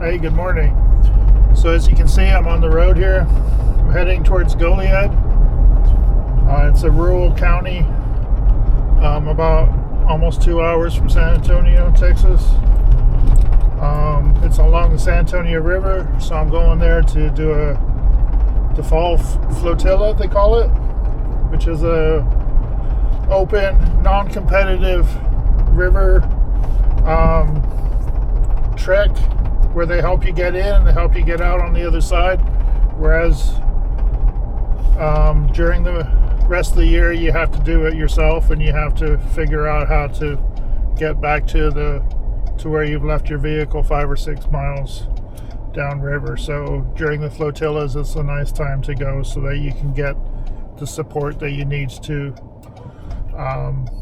Hey, good morning. So as you can see, I'm on the road here. I'm heading towards Goliad. It's a rural county, about almost 2 hours from San Antonio, Texas. It's along the San Antonio River, so I'm going there to do the fall flotilla, they call it, which is a open, non-competitive river trek where they help you get in and they help you get out on the other side, whereas during the rest of the year you have to do it yourself and you have to figure out how to get back to where you've left your vehicle 5 or 6 miles downriver. So during the flotillas, it's a nice time to go so that you can get the support that you need to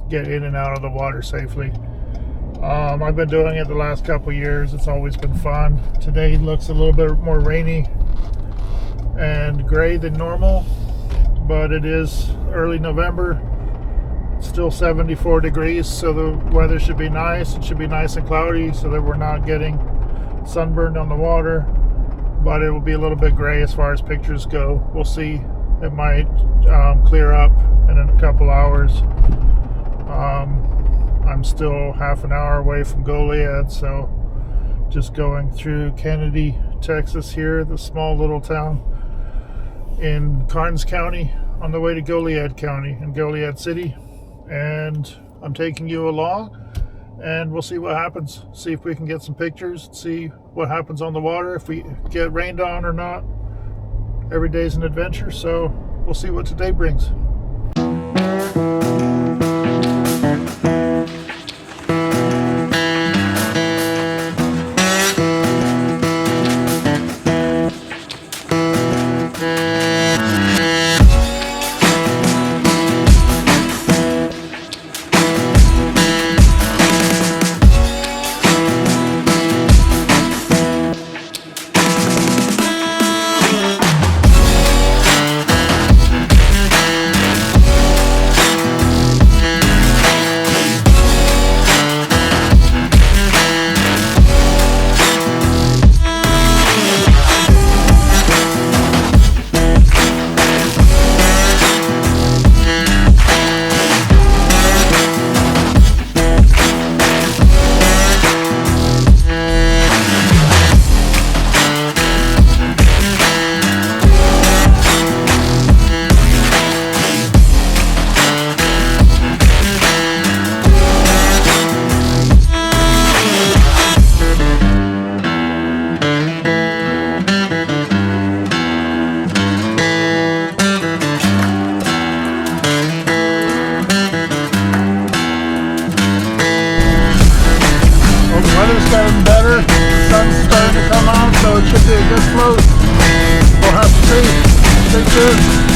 get in and out of the water safely. I've been doing it the last couple years. It's always been fun. Today looks a little bit more rainy and gray than normal, but it is early November. It's still 74 degrees, so the weather should be nice. It should be nice and cloudy so that we're not getting sunburned on the water, but it will be a little bit gray as far as pictures go. We'll see. It might clear up in a couple hours. I'm still half an hour away from Goliad, so just going through Kennedy, Texas here, the small little town in Karnes County on the way to Goliad County and Goliad City. And I'm taking you along and we'll see what happens. See if we can get some pictures, see what happens on the water, if we get rained on or not. Every day's an adventure, so we'll see what today brings. Getting better, the sun's starting to come out, so it should be a good float. We'll have to see. Stay tuned.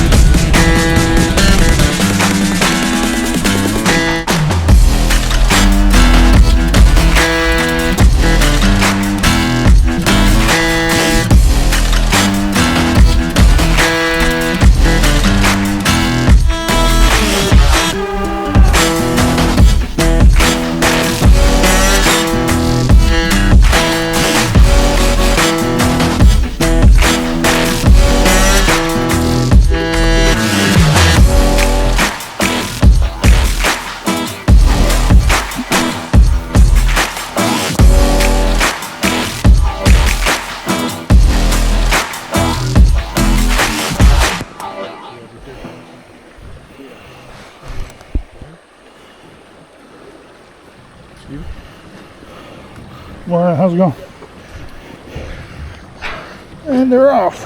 Well, how's it going? And they're off.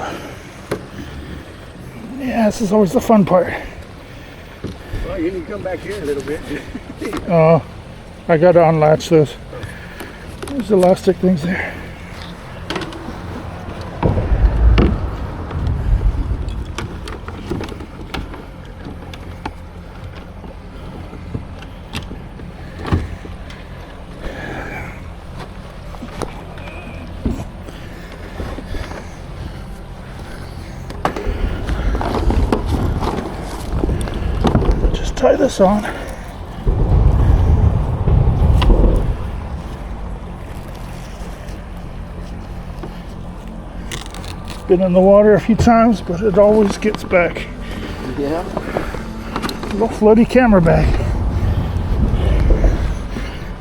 Yeah, this is always the fun part. Well, you can come back here a little bit. I gotta unlatch this. There's elastic things there. Tie this on. been in the water a few times, but it always gets back. Yeah. Little floaty camera bag.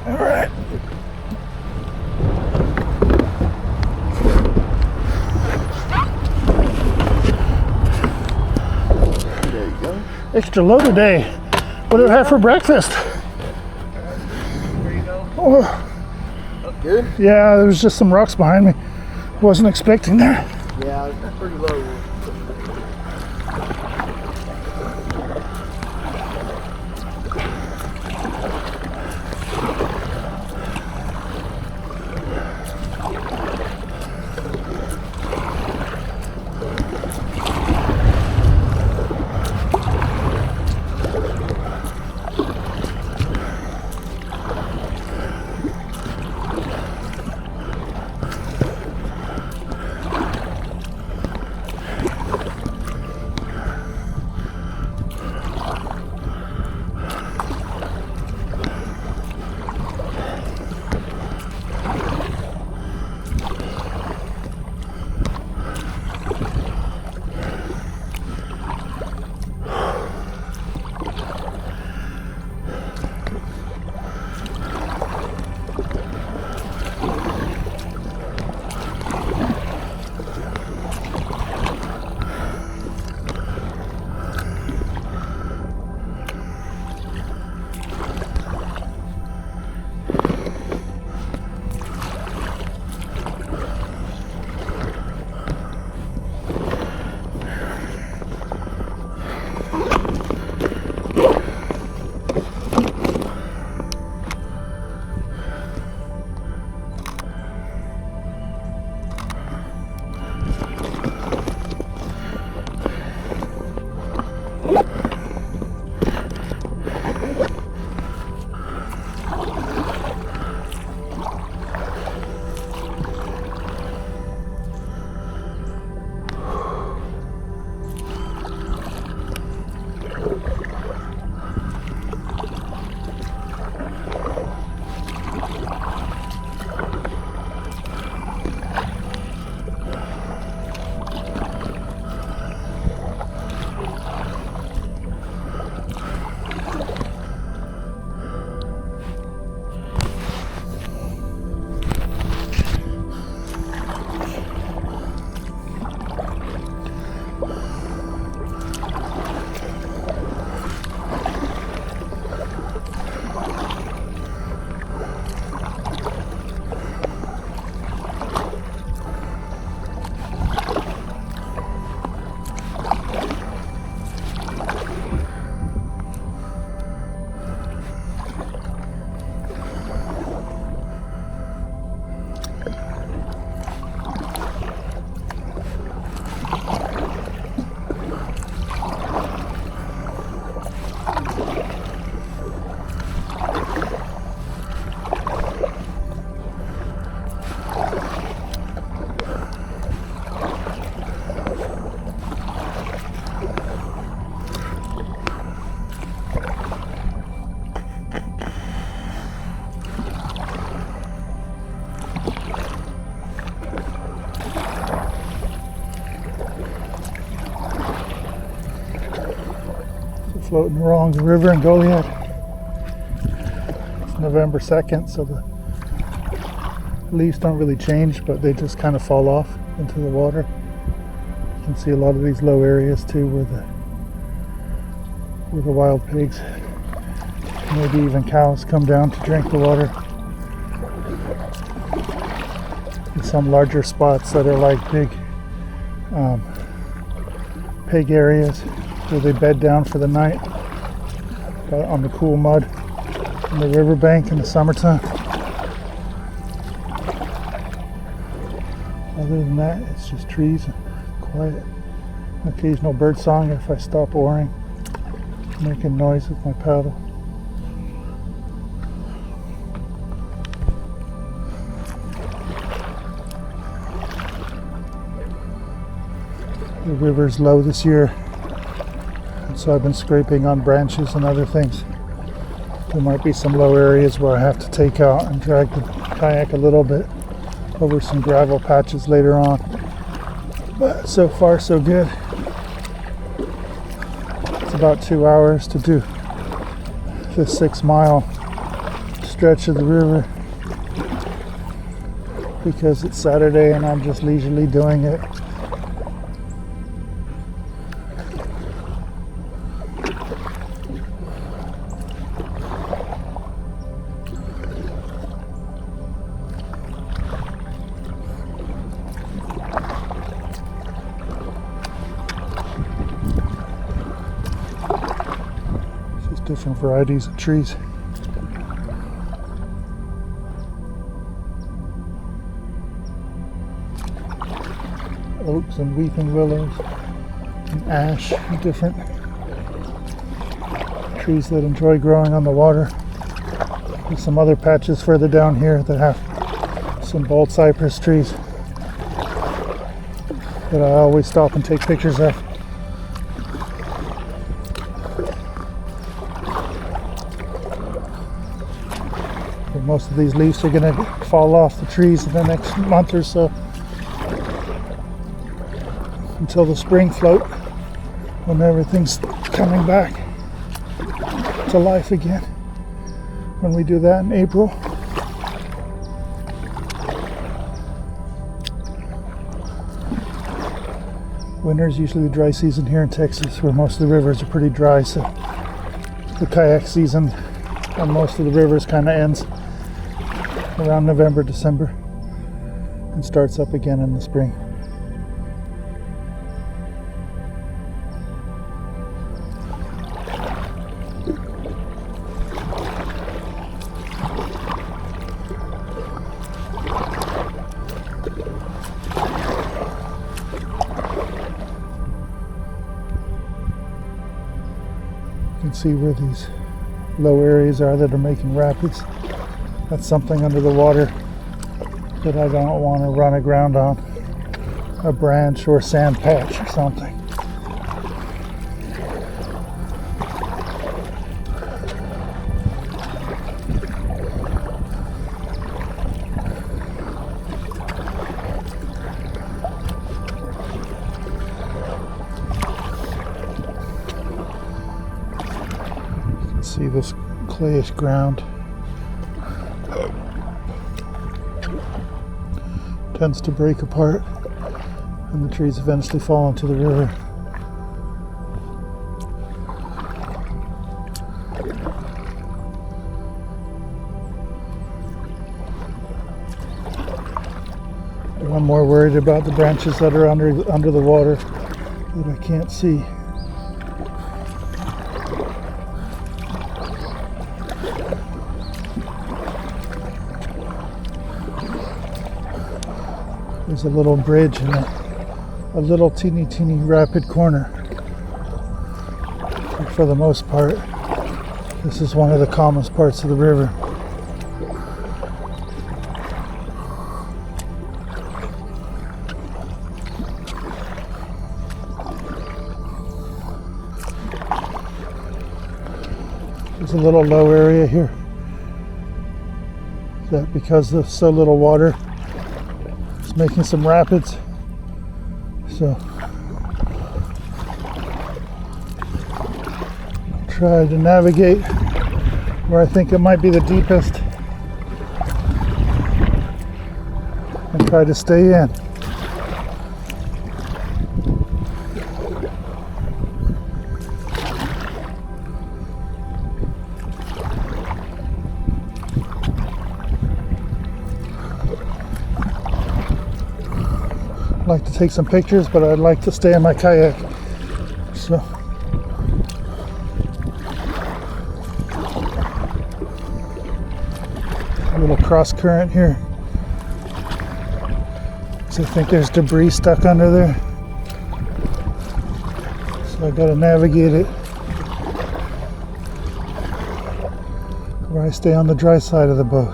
All right. There you go. Extra load today. What did I have for breakfast? There you go. Oh, Up good? yeah, there was just some rocks behind me. Wasn't expecting that. Yeah, it's pretty low. Floating along the river in Goliad. It's November 2nd, so the leaves don't really change, but they just kind of fall off into the water. You can see a lot of these low areas too where the wild pigs, maybe even cows, come down to drink the water. And some larger spots that are like big pig areas where they bed down for the night on the cool mud on the riverbank in the summertime. Other than that, it's just trees and quiet. Occasional bird song if I stop oaring, making noise with my paddle. The river's low this year, and so I've been scraping on branches and other things. There might be some low areas where I have to take out and drag the kayak a little bit over some gravel patches later on. But so far so good. It's about 2 hours to do this 6-mile stretch of the river because it's Saturday and I'm just leisurely doing it. Different varieties of trees. Oaks and weeping willows and ash, and different trees that enjoy growing on the water. There's some other patches further down here that have some bold cypress trees that I always stop and take pictures of. Most of these leaves are going to fall off the trees in the next month or so until the spring float, when everything's coming back to life again. When we do that in April. Winter's usually the dry season here in Texas, where most of the rivers are pretty dry, so the kayak season on most of the rivers kind of ends around November, December, and starts up again in the spring. You can see where these low areas are that are making rapids. That's something under the water that I don't want to run aground on. A branch or sand patch or something. You can see this clayish ground. Tends to break apart and the trees eventually fall into the river. I'm more worried about the branches that are under the water that I can't see. There's a little bridge and a little teeny rapid corner. But for the most part, this is one of the calmest parts of the river. There's a little low area here that, because there's so little water, it's making some rapids. So try to navigate where I think it might be the deepest and try to stay in. I'd like to take some pictures, but I'd like to stay in my kayak. So a little cross current here. So I think there's debris stuck under there. So I gotta navigate it where I stay on the dry side of the boat.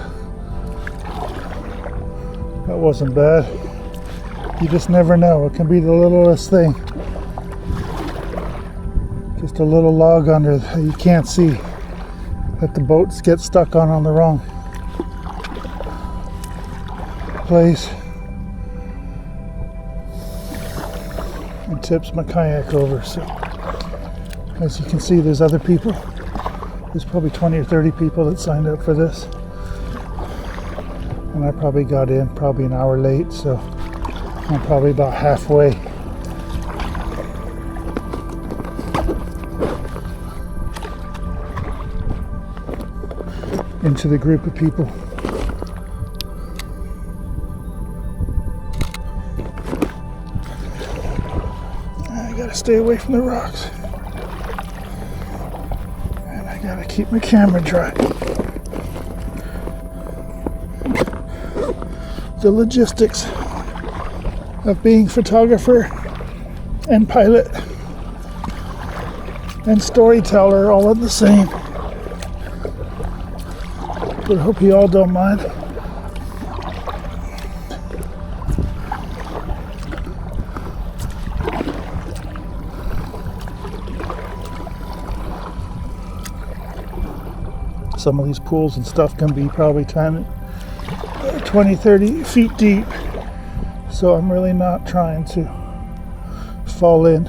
That wasn't bad. You just never know. It can be the littlest thing. Just a little log under that you can't see that the boats get stuck on the wrong place. and tips my kayak over. So as you can see, there's other people. There's probably 20 or 30 people that signed up for this. And I probably got in probably an hour late, so I'm probably about halfway. Into the group of people. I gotta stay away from the rocks. And I gotta keep my camera dry. The logistics of being photographer and pilot and storyteller all in the same. But I hope you all don't mind. Some of these pools and stuff can be probably 20, 30 feet deep. So I'm really not trying to fall in.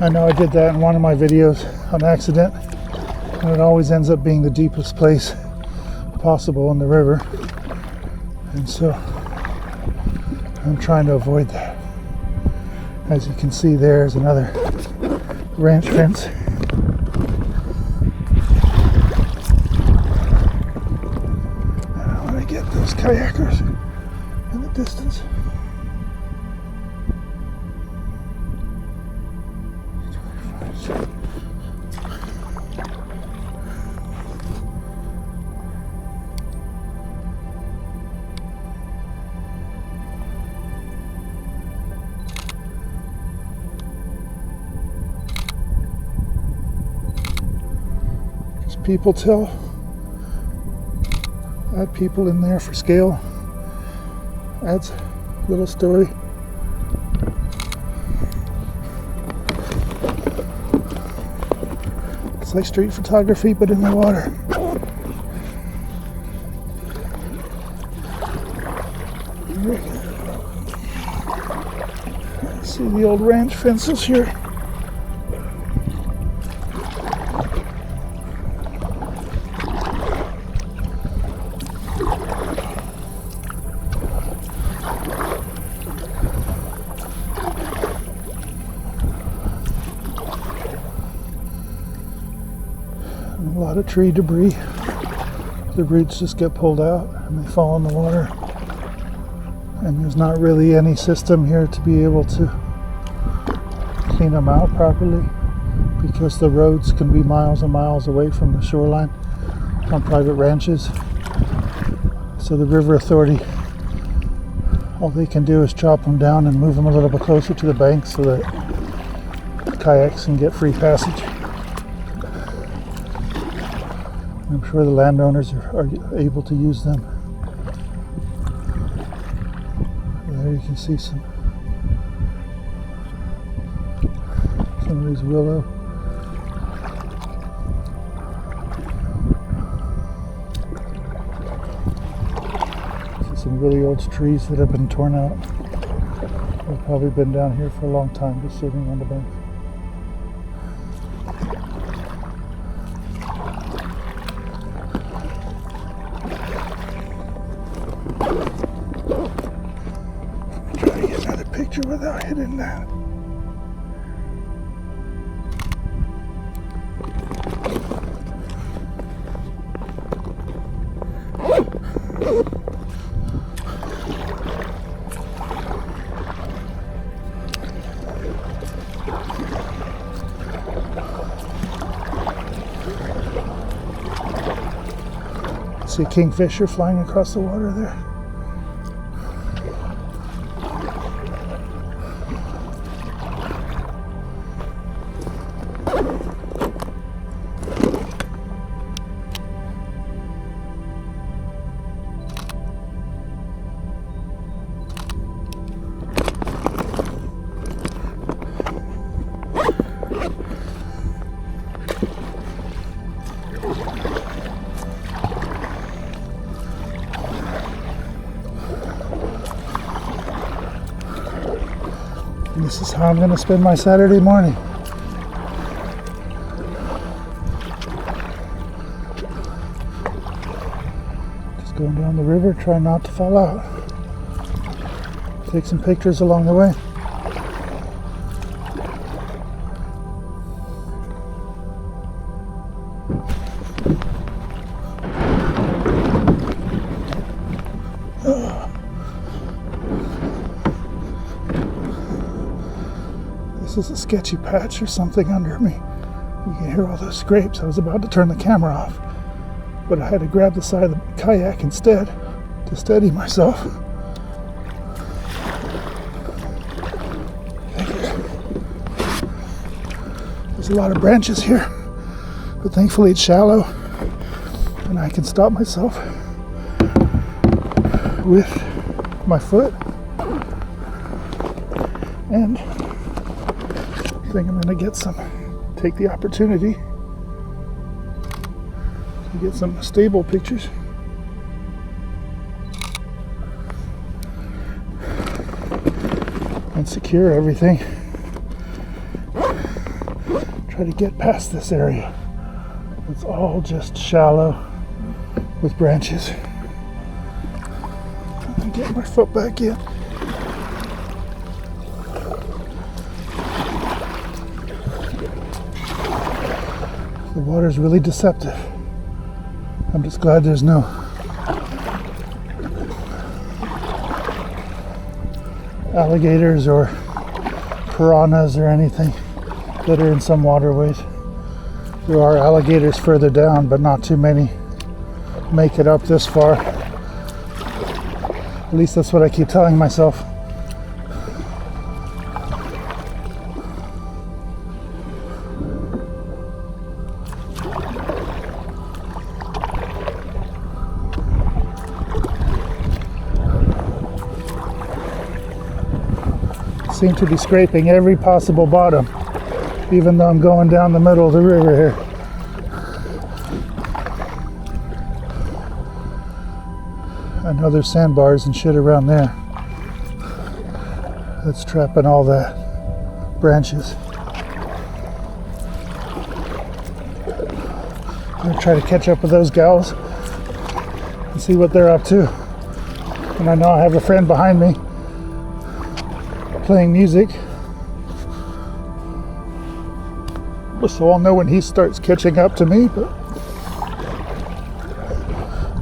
I know I did that in one of my videos on accident, and it always ends up being the deepest place possible in the river, and so I'm trying to avoid that. As you can see, there's another ranch fence. I want to get those kayakers in the distance. People tell, add people in there for scale, adds a little story. It's like street photography but in the water. See the old ranch fences here. A lot of tree debris. The roots just get pulled out and they fall in the water. And there's not really any system here to be able to clean them out properly, because the roads can be miles and miles away from the shoreline on private ranches. So the river authority, all they can do is chop them down and move them a little bit closer to the bank so that kayaks can get free passage. I'm sure the landowners are able to use them. There you can see some of these willow. See some really old trees that have been torn out. They've probably been down here for a long time, just sitting on the bank. Picture without hitting that. See a kingfisher flying across the water there. This is how I'm going to spend my Saturday morning. Just going down the river, trying not to fall out. Take some pictures along the way. This is a sketchy patch or something under me. You can hear all those scrapes. I was about to turn the camera off, but I had to grab the side of the kayak instead to steady myself. There's a lot of branches here, but thankfully it's shallow and I can stop myself with my foot. And I think I'm going to take the opportunity to get some stable pictures. And secure everything. Try to get past this area. It's all just shallow with branches. And get my foot back in. The water's really deceptive. I'm just glad there's no alligators or piranhas or anything that are in some waterways. There are alligators further down, but not too many make it up this far. At least that's what I keep telling myself. Seem to be scraping every possible bottom, even though I'm going down the middle of the river here. I know there's sandbars and shit around there. That's trapping all that branches. I'm gonna try to catch up with those gals and see what they're up to. And I know I have a friend behind me playing music, so I'll know when he starts catching up to me. But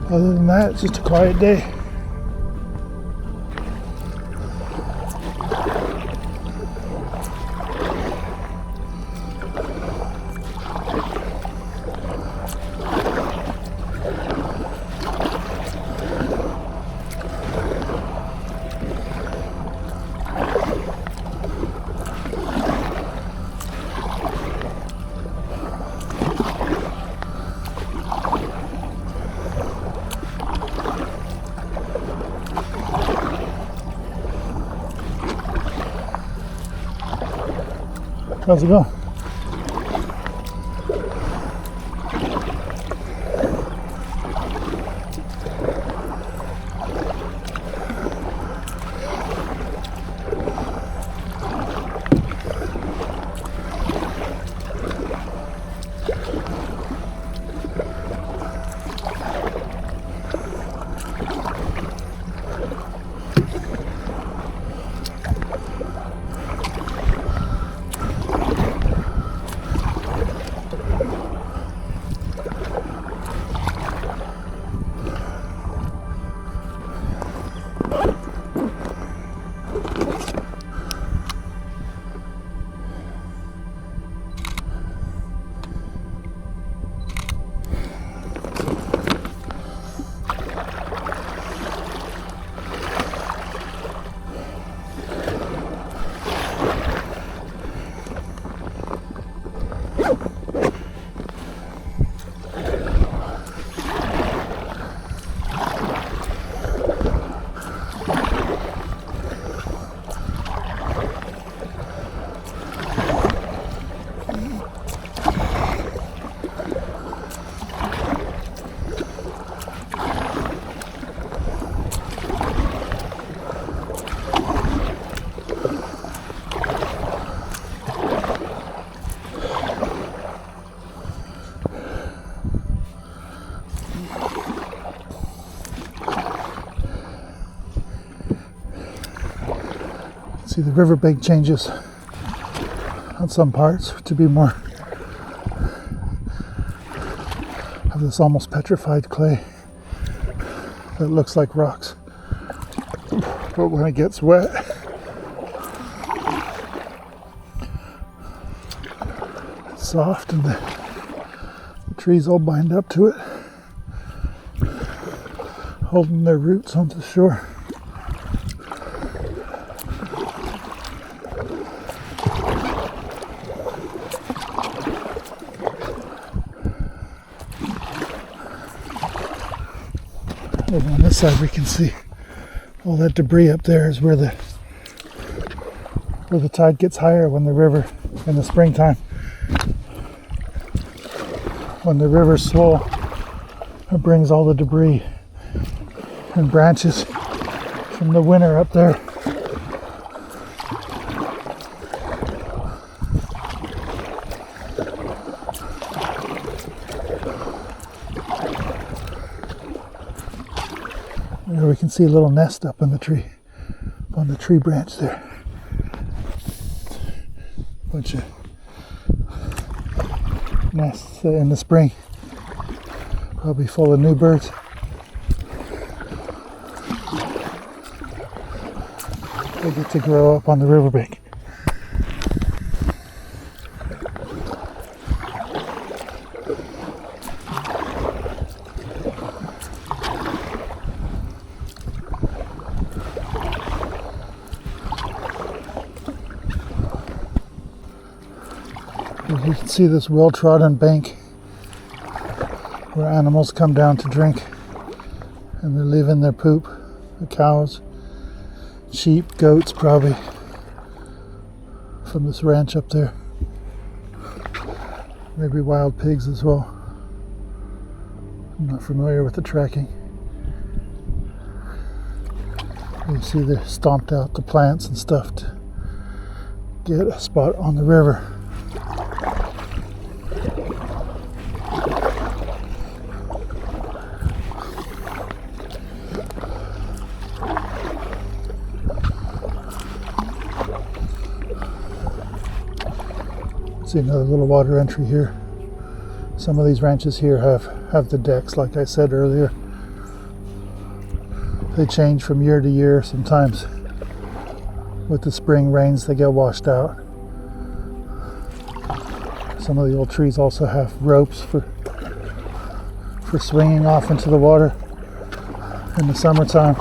other than that, it's just a quiet day. How's it going? See, the riverbank changes on some parts to be more of this almost petrified clay that looks like rocks. But when it gets wet, it's soft and the trees all bind up to it, holding their roots onto the shore. Over on this side we can see all that debris up there is where the tide gets higher when the river in the springtime. When the river's swell, it brings all the debris and branches from the winter up there. There we can see a little nest up in the tree, on the tree branch there. Bunch of nests in the spring, probably full of new birds. They get to grow up on the riverbank. You can see this well-trodden bank where animals come down to drink and they leave in their poop. The cows, sheep, goats probably from this ranch up there. Maybe wild pigs as well. I'm not familiar with the tracking. You see they stomped out the plants and stuff to get a spot on the river. See another little water entry here. Some of these ranches here have the decks, like I said earlier. They change from year to year. Sometimes with the spring rains they get washed out. Some of the old trees also have ropes for swinging off into the water in the summertime.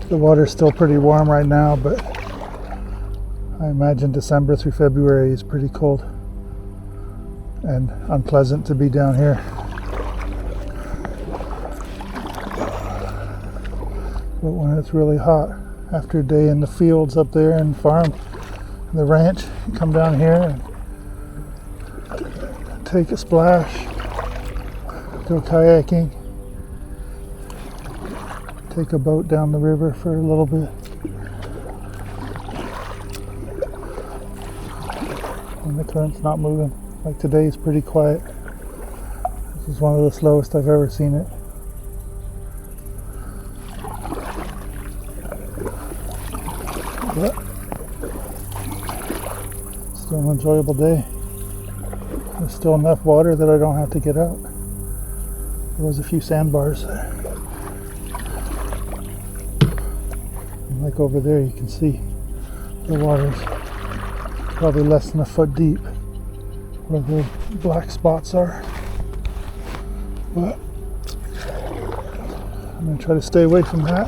The water's still pretty warm right now, but I imagine December through February is pretty cold and unpleasant to be down here. But when it's really hot, after a day in the fields up there and farm, the ranch, you come down here and take a splash, go kayaking, take a boat down the river for a little bit. And the current's not moving. Like today is pretty quiet. This is one of the slowest I've ever seen it. But still an enjoyable day. There's still enough water that I don't have to get out. There was a few sandbars there. And like over there you can see the water's probably less than a foot deep where the black spots are. But I'm going to try to stay away from that.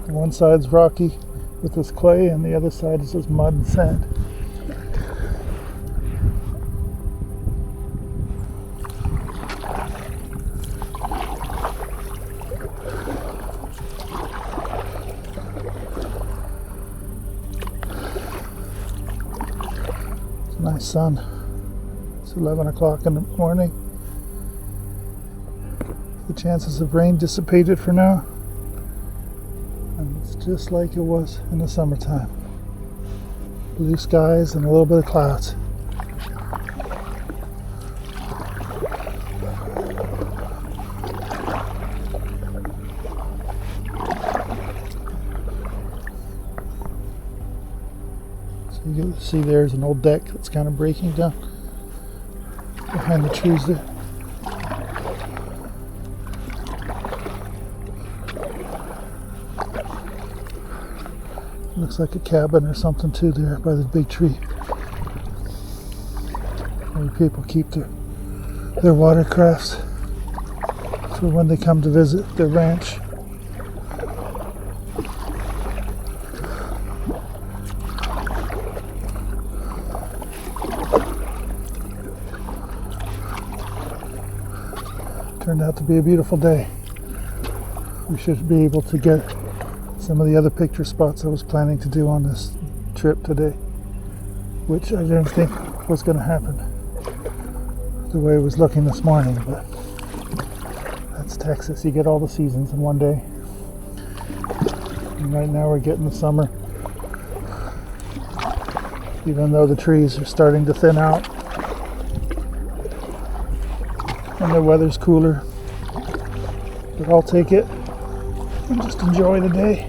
One side's rocky with this clay and the other side is just mud and sand. Nice sun. It's 11 o'clock in the morning. The chances of rain dissipated for now. And it's just like it was in the summertime. Blue skies and a little bit of clouds. You can see there's an old deck that's kind of breaking down behind the trees there. Looks like a cabin or something too there by the big tree. Where people keep their watercrafts for when they come to visit their ranch. Turned out to be a beautiful day. We should be able to get some of the other picture spots I was planning to do on this trip today, which I didn't think was going to happen the way it was looking this morning, but that's Texas. You get all the seasons in one day. And right now we're getting the summer, even though the trees are starting to thin out and the weather's cooler, but I'll take it and just enjoy the day.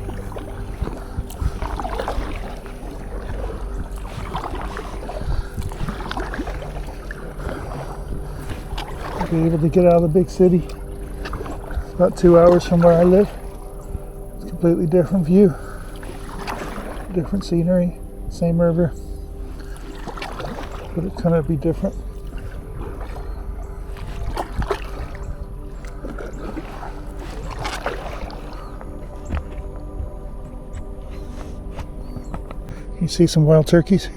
Be able to get out of the big city. It's about 2 hours from where I live. It's a completely different view, different scenery, same river, but it's gonna be different. You see some wild turkeys?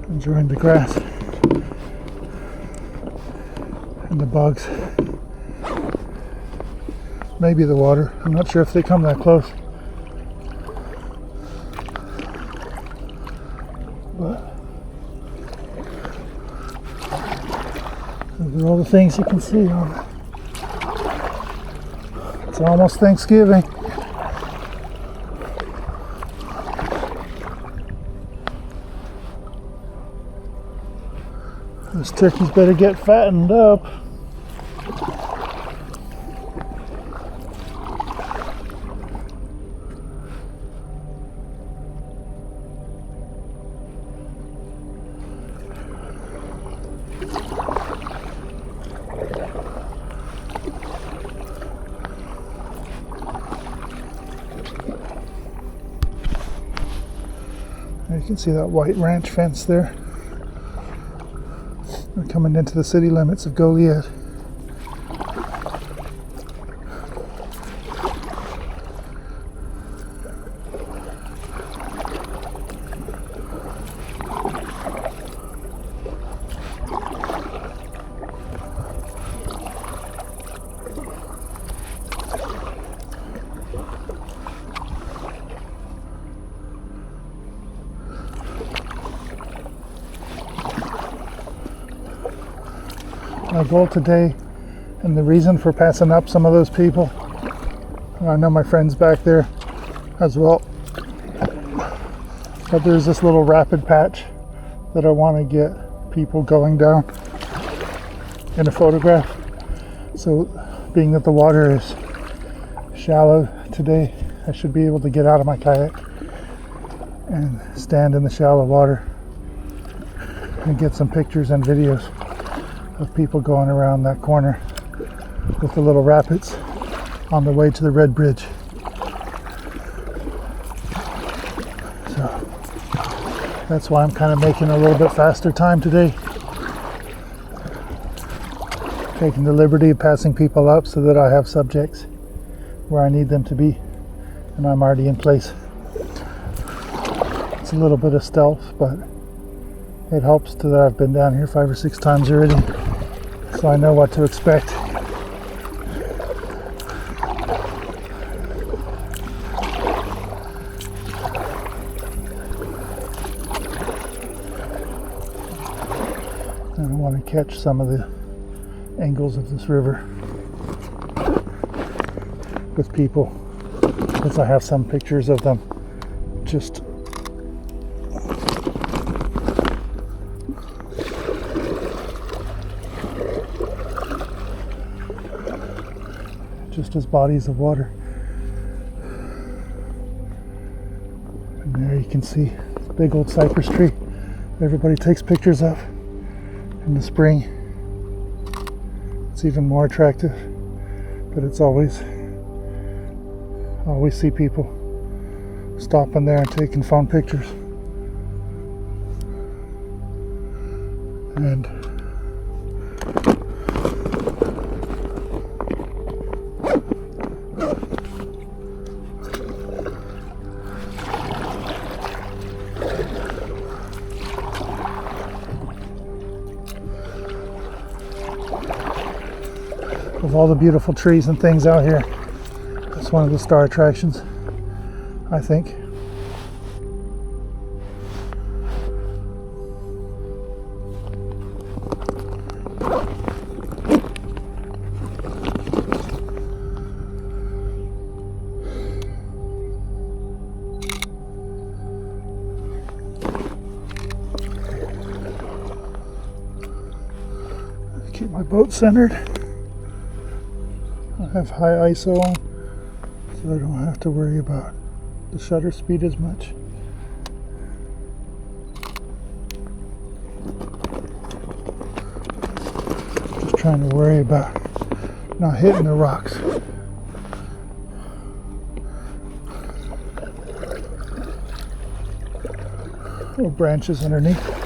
Enjoying the grass and the bugs. Maybe the water. I'm not sure if they come that close. But those are all the things you can see on it. It's almost Thanksgiving. Those turkeys better get fattened up. You can see that white ranch fence there. We're coming into the city limits of Goliad. My goal today, and the reason for passing up some of those people, I know my friends back there as well, but there's this little rapid patch that I want to get people going down in a photograph. So being that the water is shallow today, I should be able to get out of my kayak and stand in the shallow water and get some pictures and videos of people going around that corner with the little rapids on the way to the Red Bridge. So that's why I'm kind of making a little bit faster time today. Taking the liberty of passing people up so that I have subjects where I need them to be and I'm already in place. It's a little bit of stealth, but it helps that I've been down here 5 or 6 times already, so I know what to expect. And I want to catch some of the angles of this river with people because I have some pictures of them just as bodies of water. And there you can see this big old cypress tree everybody takes pictures of in the spring. It's even more attractive, but it's always see people stopping there and taking phone pictures. And of all the beautiful trees and things out here, it's one of the star attractions, I think. Keep my boat centered. I have high ISO on, so I don't have to worry about the shutter speed as much. Just trying to worry about not hitting the rocks. Little branches underneath.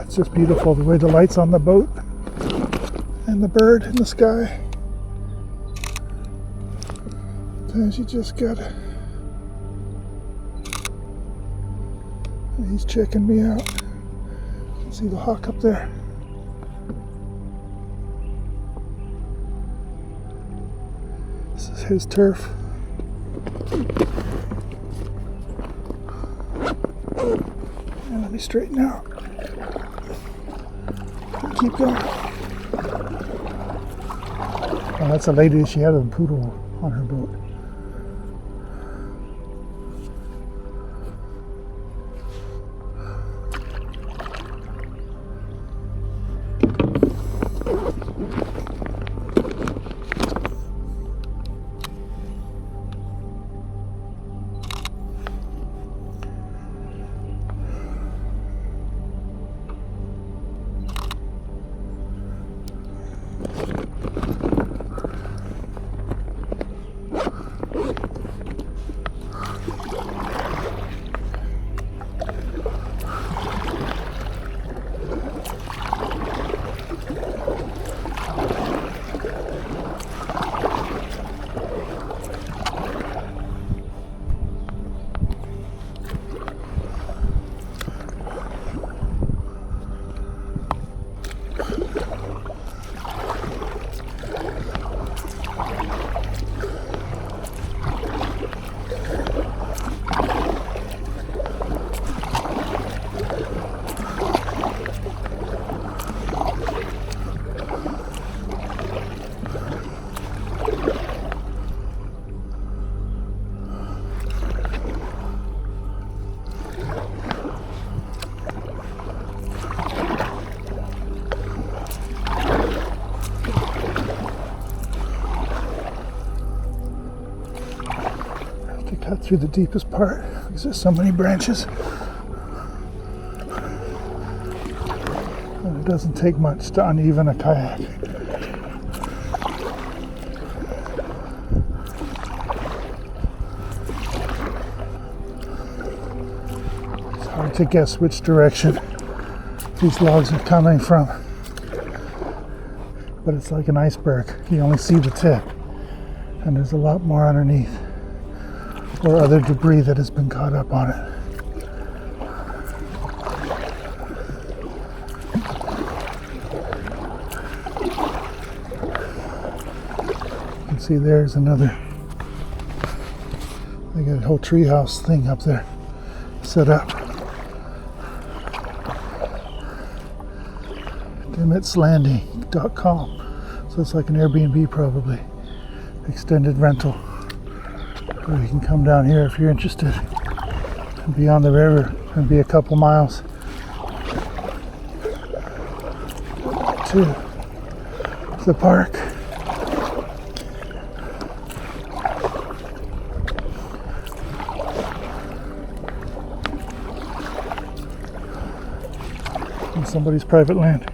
It's just beautiful the way the light's on the boat and the bird in the sky. Sometimes you just gotta. He's checking me out. You can see the hawk up there. This is his turf. And let me straighten out. Keep going. Oh, that's a lady. She had a poodle on her boat. Cut through the deepest part because there's so many branches. And it doesn't take much to uneven a kayak. It's hard to guess which direction these logs are coming from. But it's like an iceberg. You only see the tip, and there's a lot more underneath, or other debris that has been caught up on it. You can see there's another, they got a whole treehouse thing up there set up. DimitsLanding.com. So it's like an Airbnb probably. Extended rental. Or you can come down here if you're interested and be on the river and be a couple miles to the park. On somebody's private land.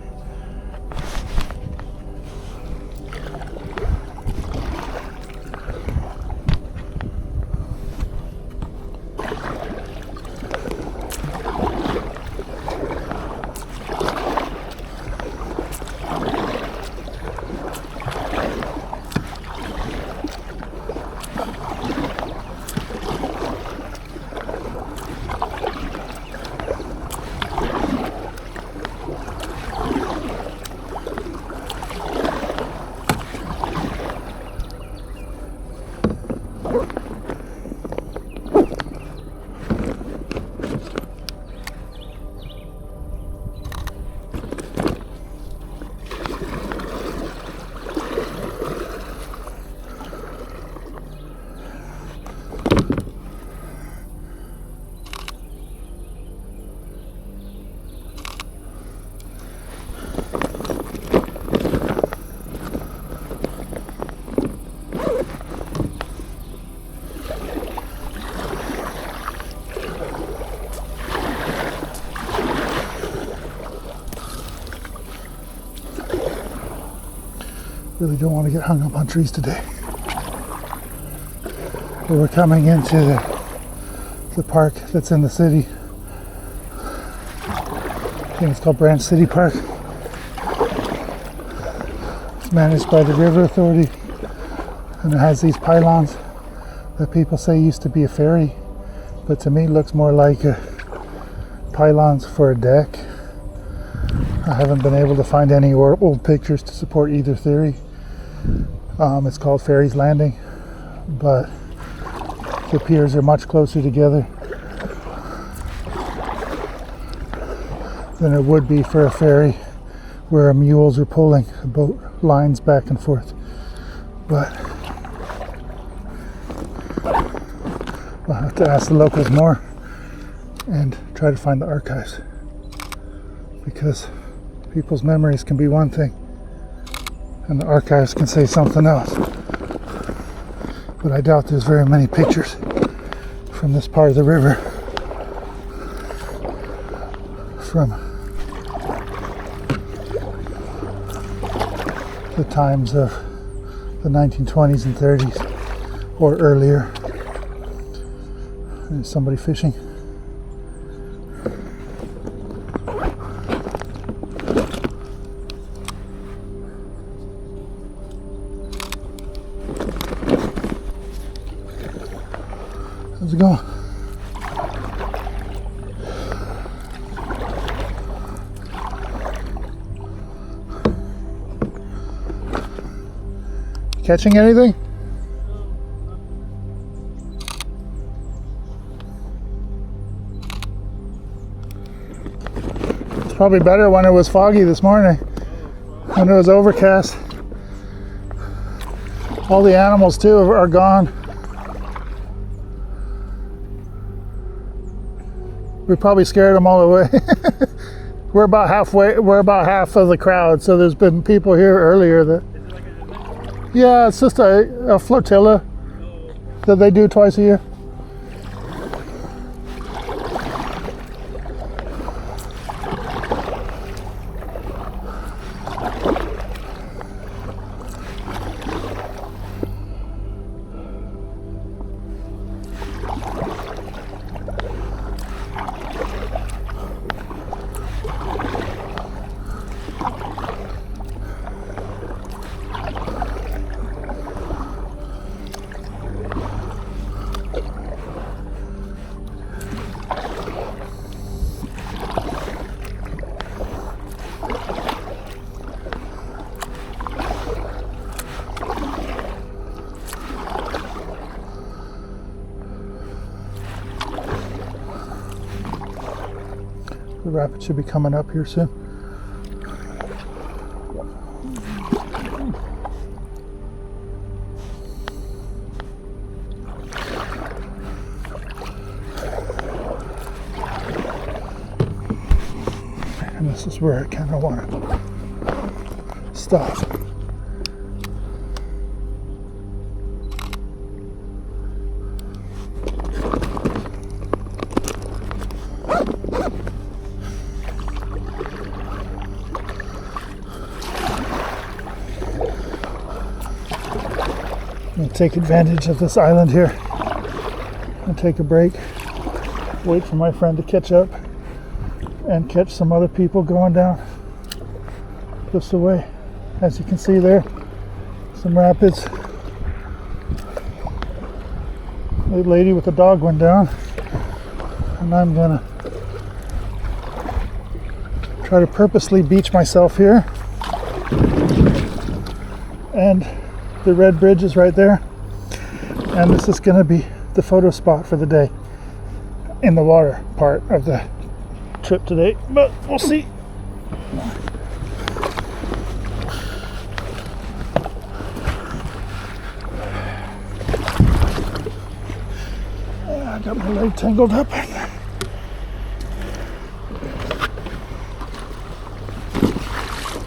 Really don't want to get hung up on trees today. But we're coming into the park that's in the city. I think it's called Branch City Park. It's managed by the River Authority, and it has these pylons that people say used to be a ferry, but to me it looks more like pylons for a deck. I haven't been able to find any old pictures to support either theory. It's called Ferry's Landing, but the piers are much closer together than it would be for a ferry where mules are pulling boat lines back and forth. But I'll have to ask the locals more and try to find the archives, because people's memories can be one thing and the archives can say something else. But I doubt there's very many pictures from this part of the river from the times of the 1920s and 30s or earlier. There's somebody fishing. How's it going? Catching anything? It's probably better when it was foggy this morning, when it was overcast. All the animals too are gone. We probably scared them all away. We're about half of the crowd, so there's been people here earlier that... Yeah, it's just a flotilla that they do twice a year. The rapid should be coming up here soon. And this is where I kind of want to stop. I'm going to take advantage of this island here and take a break, wait for my friend to catch up and catch some other people going down this way. As you can see there, some rapids. A lady with a dog went down, and I'm gonna try to purposely beach myself here. And the red bridge is right there, and this is gonna be the photo spot for the day in the water part of the trip today, but we'll see. I got my leg tangled up.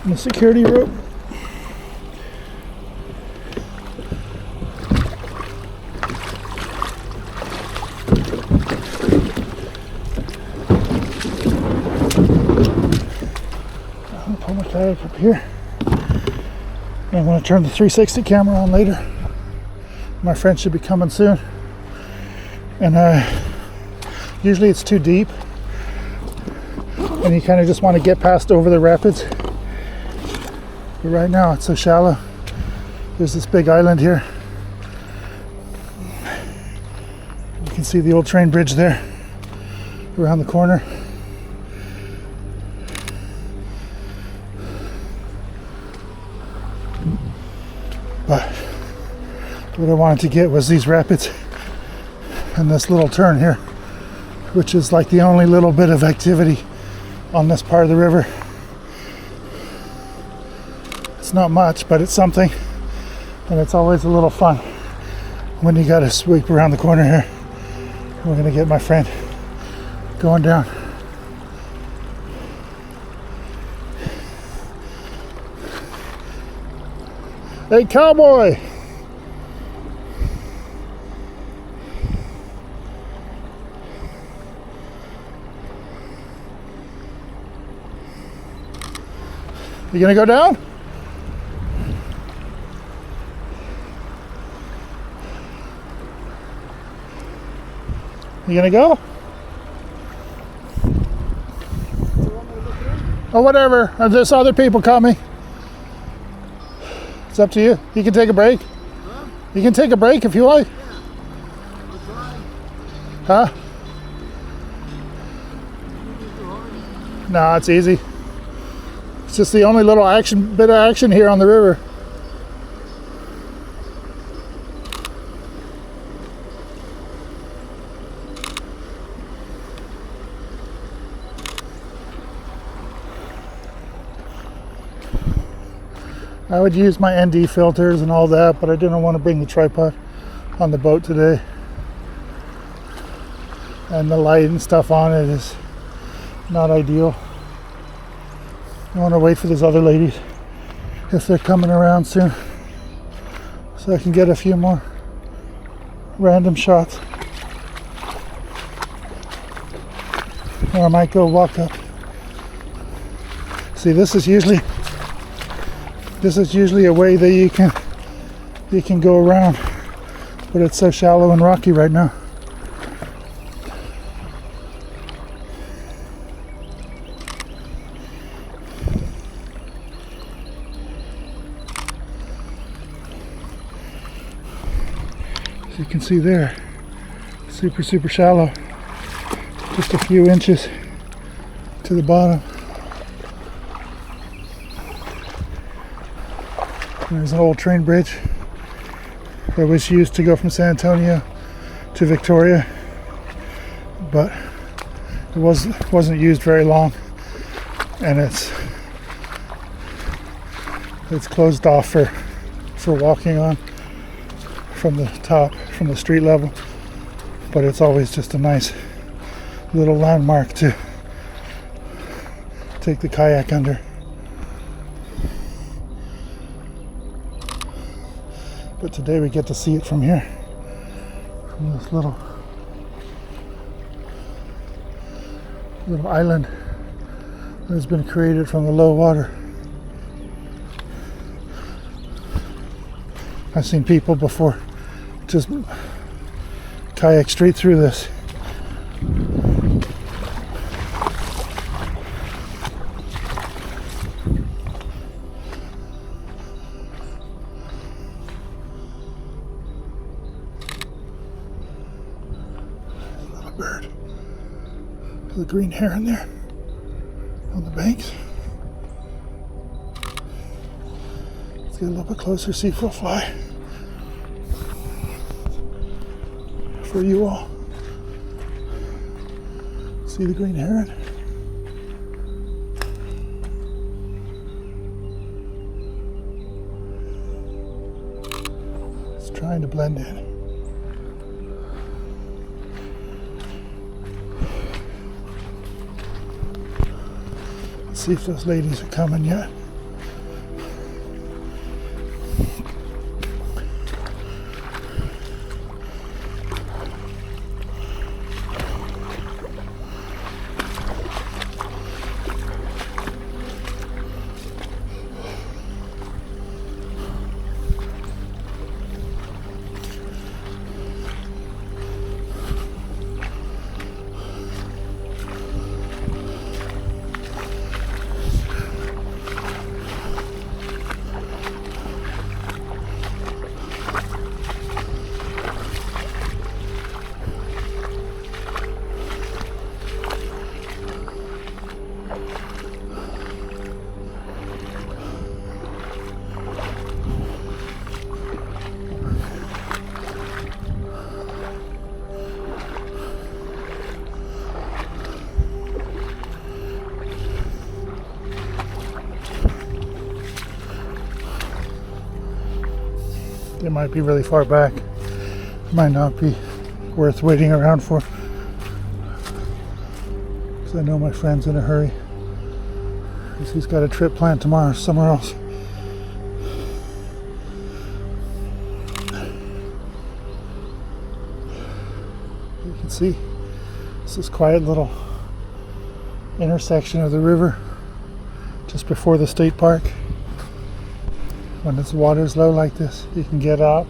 And the security rope. I'll pull my kayak up here. I'm going to turn the 360 camera on later. My friend should be coming soon. And usually it's too deep, and you kind of just want to get past over the rapids. But right now it's so shallow. There's this big island here. You can see the old train bridge there around the corner. But what I wanted to get was these rapids and this little turn here, which is like the only little bit of activity on this part of the river. It's not much, but it's something, and it's always a little fun when you gotta sweep around the corner here. We're gonna get my friend going down. Hey, cowboy! You gonna go down? You gonna go? Or whatever. There's other people coming. It's up to you. You can take a break. Huh? You can take a break if you like. Yeah. Huh? No, it's easy. It's just the only little bit of action here on the river. I would use my ND filters and all that, but I didn't want to bring the tripod on the boat today. And the light and stuff on it is not ideal. I want to wait for those other ladies if they're coming around soon, so I can get a few more random shots. Or I might go walk up. See, this is usually a way that you can go around, but it's so shallow and rocky right now. As you can see there, super shallow, just a few inches to the bottom. There's an old train bridge that was used to go from San Antonio to Victoria, but it wasn't used very long, and it's closed off for walking on from the top, from the street level. But it's always just a nice little landmark to take the kayak under. But today we get to see it from here, from this little island that has been created from the low water. I've seen people before just kayak straight through this. Little bird with a green heron there on the banks. Let's get a little bit closer, see if we'll fly for you all. See the green heron? It's trying to blend in. Let's see if those ladies are coming yet. They might be really far back. Might not be worth waiting around for. Because I know my friend's in a hurry. Because he's got a trip planned tomorrow somewhere else. You can see it's this quiet little intersection of the river just before the state park. When the water's low like this, you can get out.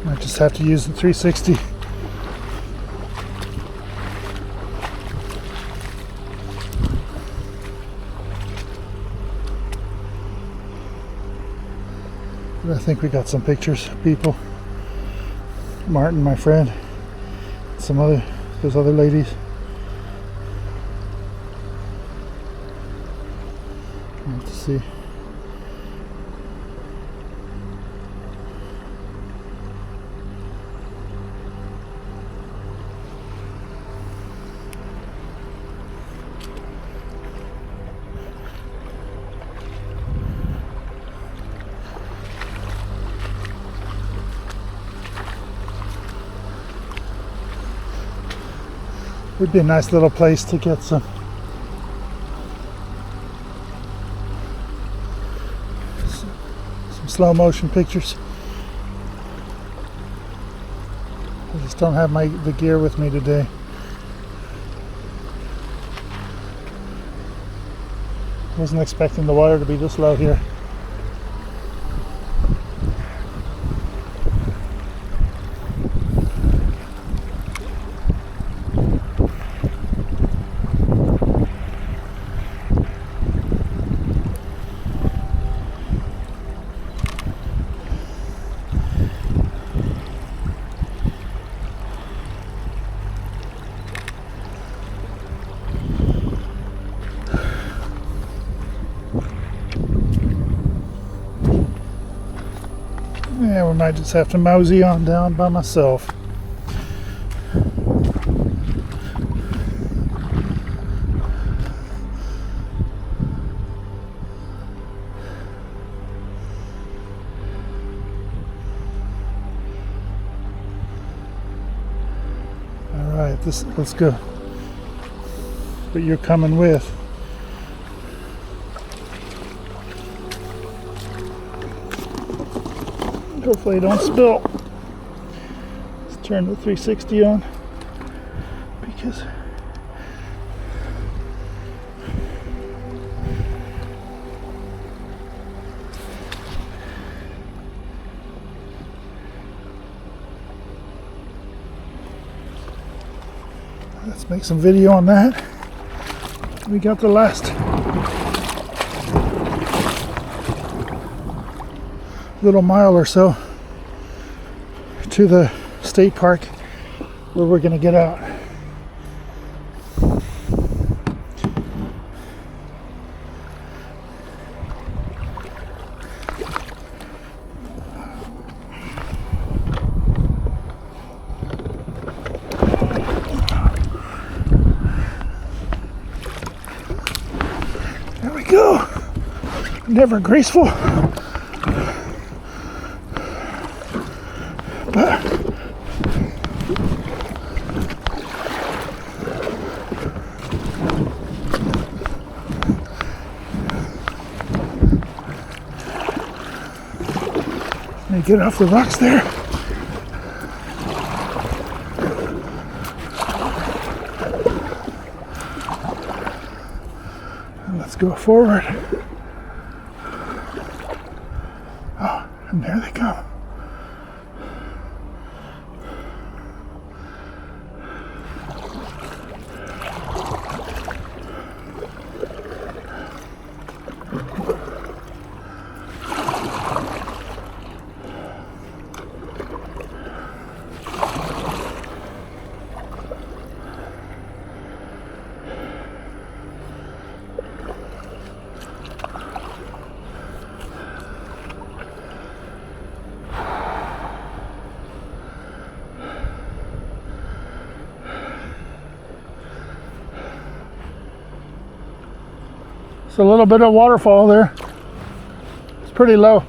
Might just have to use the 360. I think we got some pictures of people. Martin, my friend, those other ladies. Let's see. Would be a nice little place to get some slow motion pictures. I just don't have the gear with me today. Wasn't expecting the water to be this low here. Yeah, we might just have to mosey on down by myself. All right, let's go. But you're coming with. Hopefully it don't spill. Let's turn the 360 on because let's make some video on that. We got the last little mile or so to the state park where we're going to get out. There we go. Never graceful. But let me get off the rocks there. And let's go forward. Oh, and there they come. A little bit of waterfall there. It's pretty low.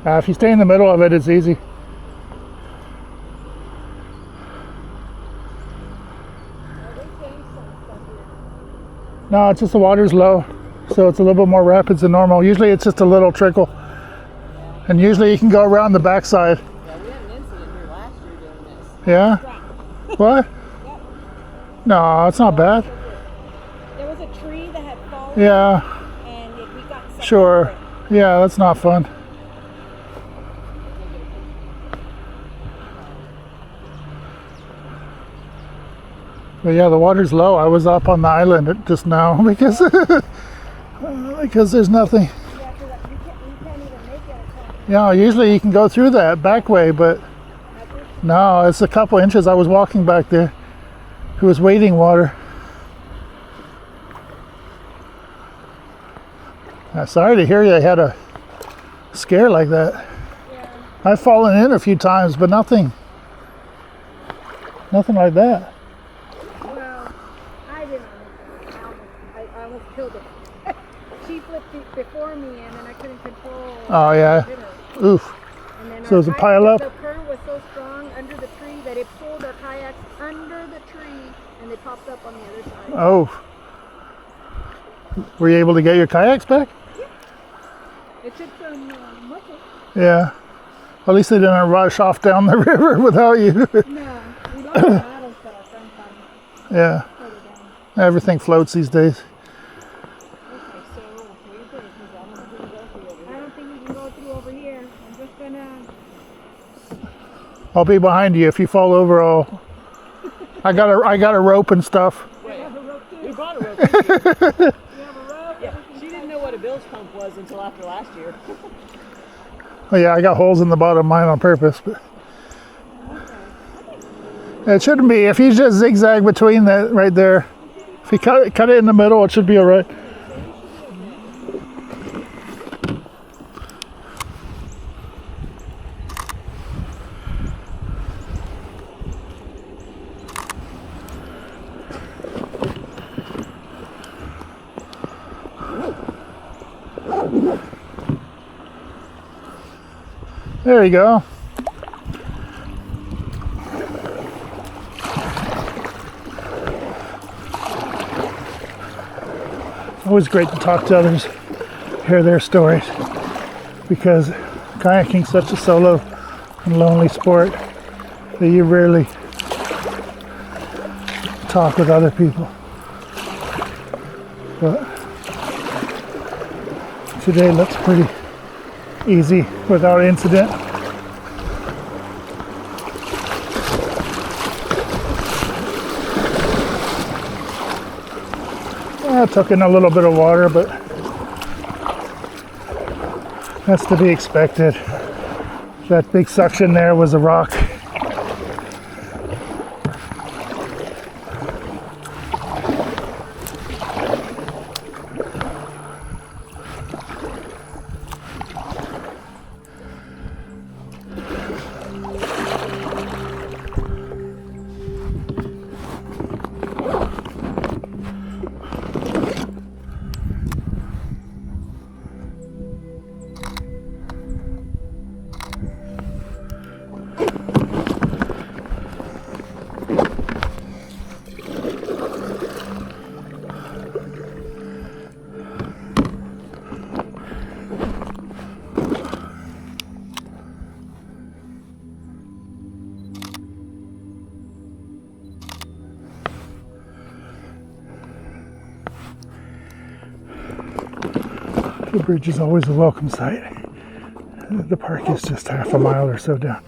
If you stay in the middle of it, it's easy. No, it's just the water's low. So it's a little bit more rapids than normal. Usually it's just a little trickle. And usually you can go around the backside. Yeah, we had an incident here last year doing this. Yeah? What? Yep. No, it's not bad. There was a tree that had fallen. Yeah, And we got sucked sure. into it. Yeah, that's not fun. But yeah, the water's low. I was up on the island just now because because there's nothing. Yeah, because we can't even make it. Yeah, usually you can go through that back way, but no, it's a couple inches. I was walking back there. It was wading water. Sorry to hear you had a scare like that. Yeah. I've fallen in a few times, but nothing like that. Well, I didn't almost. I almost killed it. She flipped it before me, and then I couldn't control. Oh yeah. And Oof. then So it was a pile up? The current was so strong under the tree that it pulled our kayaks under the tree, and they popped up on the other side. Oh. Were you able to get your kayaks back? Yeah. It took some muscle. Yeah. At least they didn't rush off down the river without you. No, we lost the paddles, but our friend found them Yeah. further down. Everything floats these days. Okay, so what do you think? I don't think we can go through over here. I'm just gonna. I'll be behind you if you fall over. I got a rope and stuff. We have a rope too. We brought a rope. This year. We have a rope. Yeah, she didn't know what a bilge pump was until after last year. Oh yeah, I got holes in the bottom of mine on purpose, but it shouldn't be. If you just zigzag between that right there, if you cut it in the middle, it should be all right. There you go. Always great to talk to others, hear their stories, because kayaking's such a solo and lonely sport that you rarely talk with other people. But today looks pretty easy without incident. I took in a little bit of water, but that's to be expected. That big suction there was a rock. The bridge is always a welcome sight. The park is just half a mile or so down.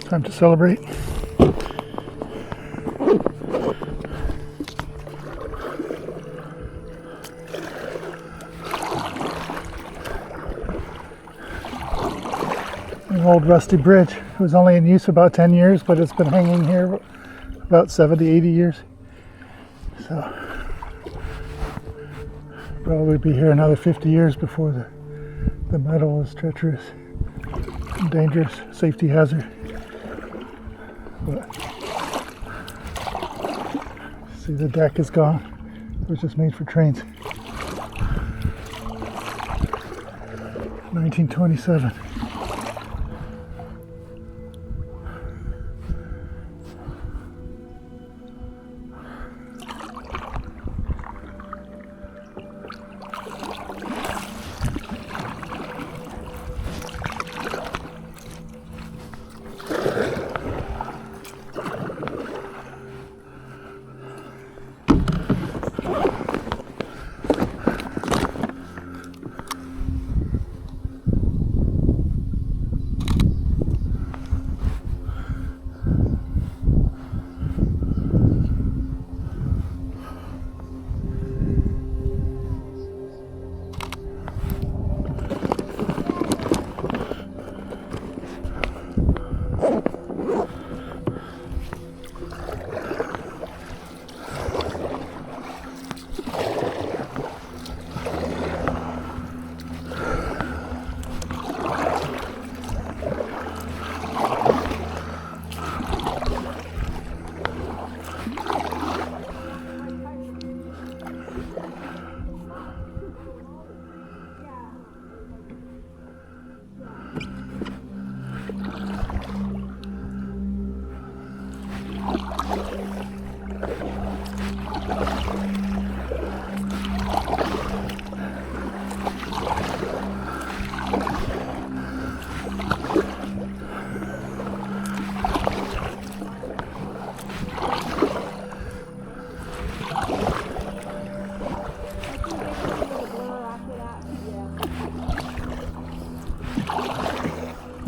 Time to celebrate. An old rusty bridge. It was only in use about 10 years, but it's been hanging here about 70, 80 years. So probably be here another 50 years before the metal is treacherous and dangerous, safety hazard. But see, the deck is gone. It was just made for trains. 1927.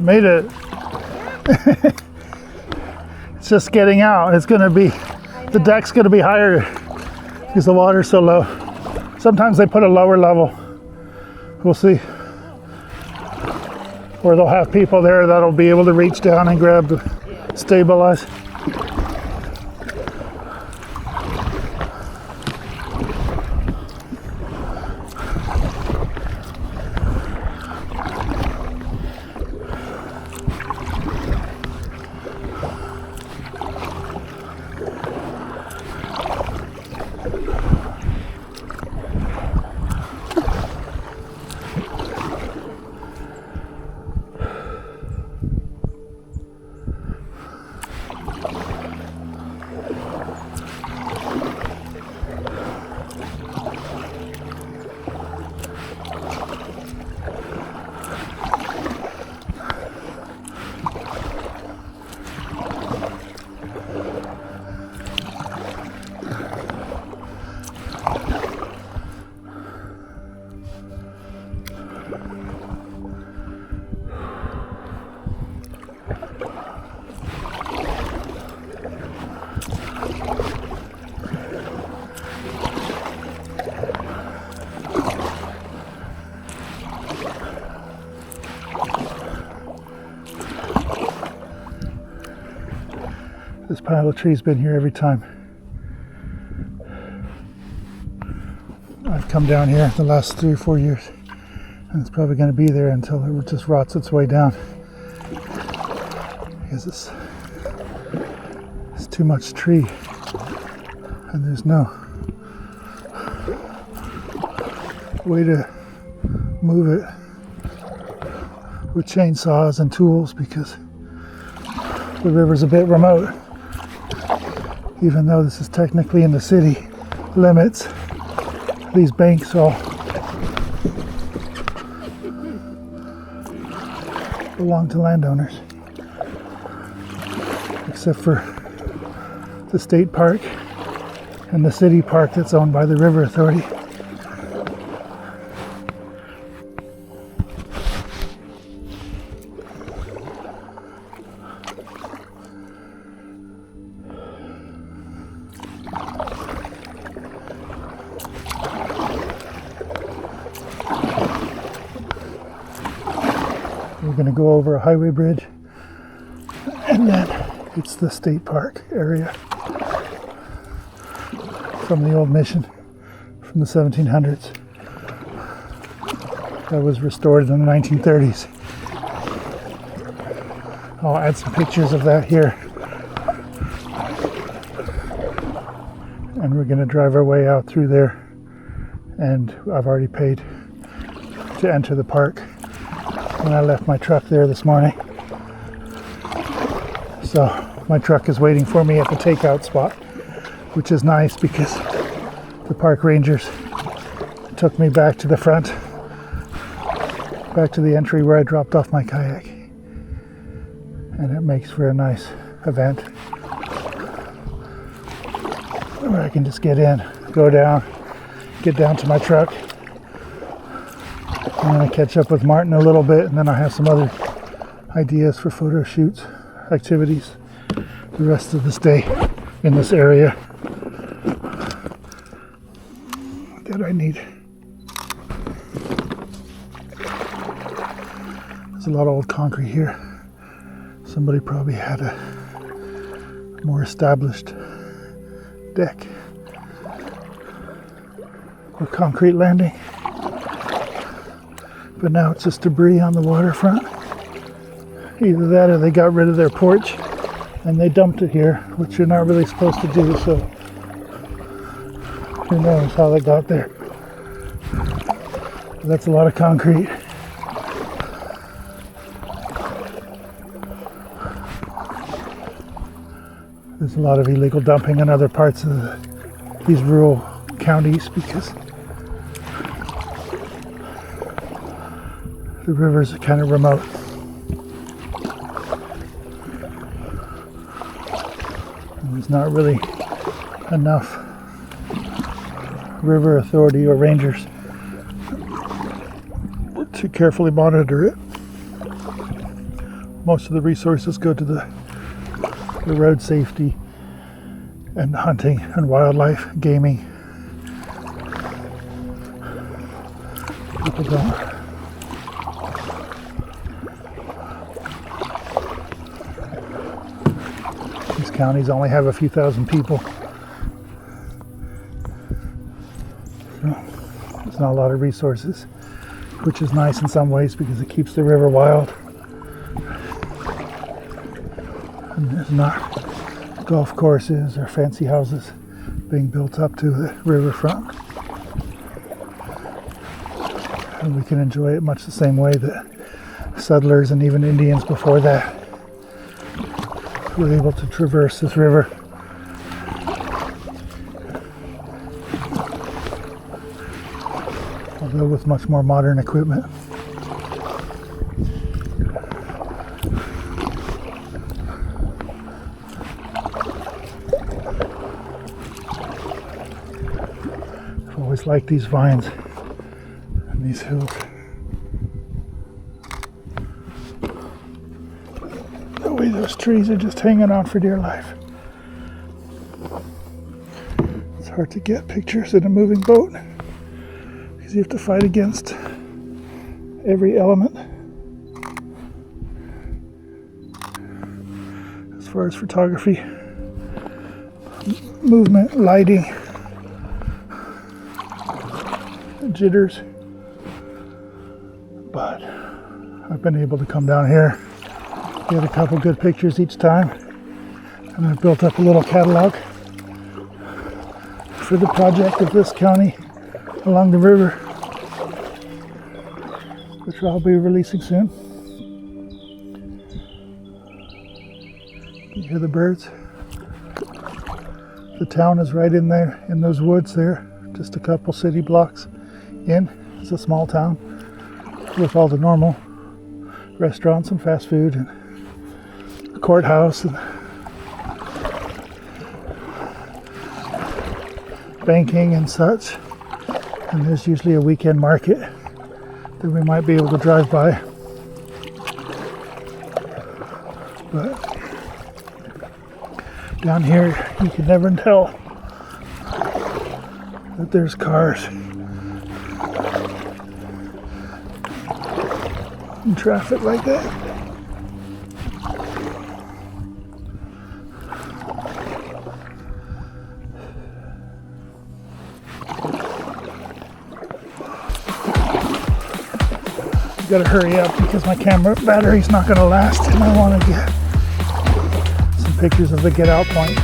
Made it. It's just getting out. It's gonna be, the deck's gonna be higher because the water's so low. Sometimes they put a lower level. We'll see. Or they'll have people there that'll be able to reach down and grab to stabilize. This pile of trees been here every time I've come down here the last 3 or 4 years, and it's probably going to be there until it just rots its way down because it's too much tree and there's no way to move it with chainsaws and tools because the river's a bit remote. Even though this is technically in the city limits, these banks all belong to landowners, except for the state park and the city park that's owned by the River Authority. We're going to go over a highway bridge, and then it's the state park area from the old mission from the 1700s that was restored in the 1930s. I'll add some pictures of that here, and we're going to drive our way out through there, and I've already paid to enter the park when I left my truck there this morning. So my truck is waiting for me at the takeout spot, which is nice because the park rangers took me back to the front, back to the entry where I dropped off my kayak. And it makes for a nice event where I can just get in, go down, get down to my truck, and then I catch up with Martin a little bit, and then I have some other ideas for photo shoots, activities, the rest of this day in this area that I need. There's a lot of old concrete here. Somebody probably had a more established deck or concrete landing. But now it's just debris on the waterfront. Either that or they got rid of their porch and they dumped it here, which you're not really supposed to do, so who knows how they got there. But that's a lot of concrete. There's a lot of illegal dumping in other parts of these rural counties because the rivers are kind of remote. And there's not really enough river authority or rangers to carefully monitor it. most of the resources go to the road safety and hunting and wildlife, gaming. People don't. These counties only have a few thousand people. So there's not a lot of resources, which is nice in some ways because it keeps the river wild. And there's not golf courses or fancy houses being built up to the riverfront. And we can enjoy it much the same way that settlers and even Indians before that were able to traverse this river. Although with much more modern equipment. I've always liked these vines and these hills. The way those trees are just hanging on for dear life. It's hard to get pictures in a moving boat because you have to fight against every element. As far as photography, movement, lighting, jitters, but I've been able to come down here, get a couple good pictures each time, and I've built up a little catalog for the project of this county along the river, which I'll be releasing soon. You hear the birds? The town is right in there, in those woods there, just a couple city blocks in. It's a small town with all the normal restaurants and fast food and a courthouse and banking and such. And there's usually a weekend market that we might be able to drive by. But down here you can never tell that there's cars and traffic like that. Gotta hurry up because my camera battery's not gonna last and I want to get some pictures of the get out point.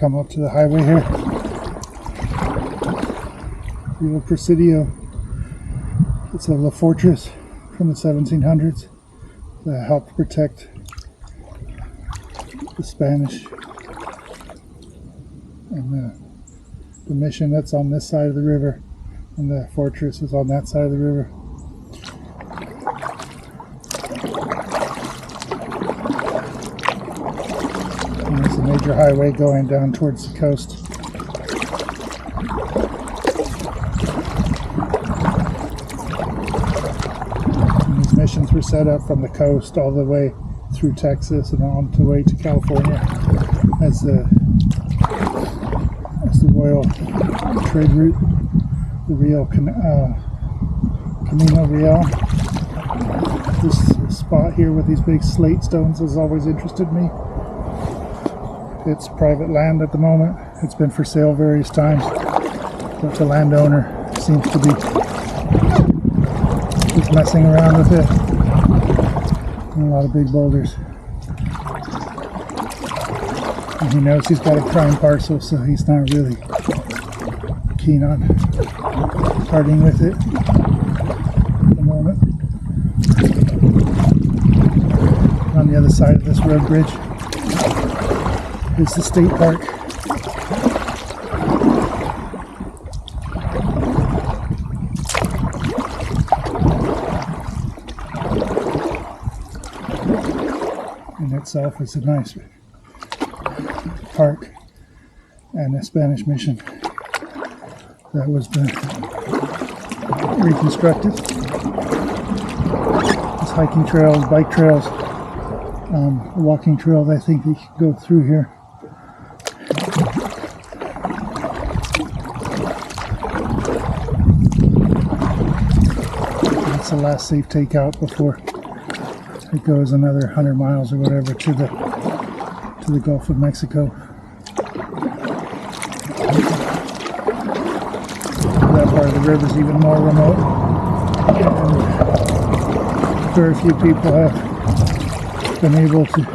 come up to the highway here. The old Presidio. It's a little fortress from the 1700s that helped protect the Spanish. And the mission that's on this side of the river, and the fortress is on that side of the river. And there's a major highway going down towards the coast. And these missions were set up from the coast all the way through Texas and on the way to California as the royal trade route, the Camino Real. This spot here with these big slate stones has always interested me. It's private land at the moment. It's been for sale various times, but the landowner seems to be just messing around with it. And a lot of big boulders. And he knows he's got a prime parcel, so he's not really keen on parting with it at the moment. On the other side of this road bridge is the state park. In itself is a nice park and a Spanish mission that was reconstructed. There's hiking trails, bike trails, walking trails. I think you could go through here. That's the last safe takeout before it goes another 100 miles or whatever to the Gulf of Mexico. That part of the river is even more remote, and very few people have been able to